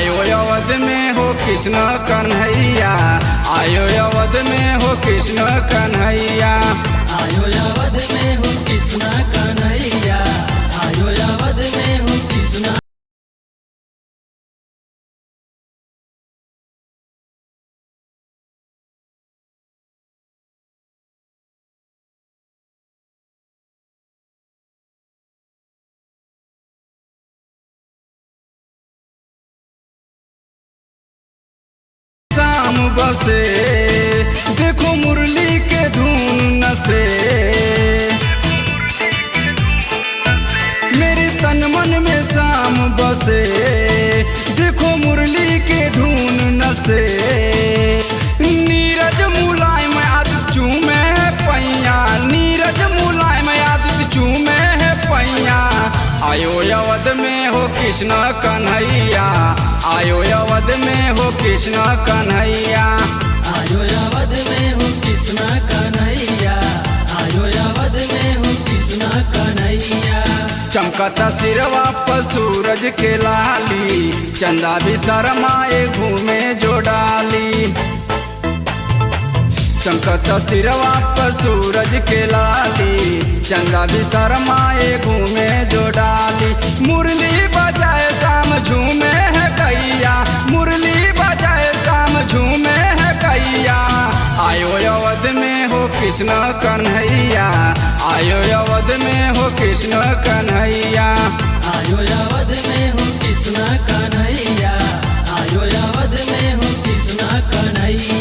आयो अवध में हो कृष्ण कन्हैया, आयो अवध में हो कृष्ण कन्हैया, आयो अवध में हो कृष्ण कन्हैया, आयो अवध में हो कृष्ण। शाम बसे देखो मुरली के धुन से, मेरे तन मन में शाम बसे देखो मुरली के धुन से। नीरज मुलायम आदित्य चूमे है पैया, नीरज मुलायम आदित्य चूमे है पैया, आयो अवध में हो कृष्ण कन्हैया, आयो अवध में हो कृष्ण कन्हैया, आयो अवध में हो कृष्ण कन्हैया, आयो अवध में हो कृष्ण कन्हैया। चमकता सिरवा पर सूरज के लाली, चंदा भी शरमाए घूमे जो डाली। चमकता सिरवा पर सूरज के लाली, चंदा भी शरमाए घूमे जो डाली। मुरली बजाए शाम झूमे है कैया, मुरली बजाए शाम झूमे है कैया, आयो अवध में हो कृष्ण कन्हैया, आयो अवध में हो कृष्ण कन्हैया, आयो अवध में हो कृष्ण कन्हैया, आयो अवध में हो कृष्ण कन्हैया।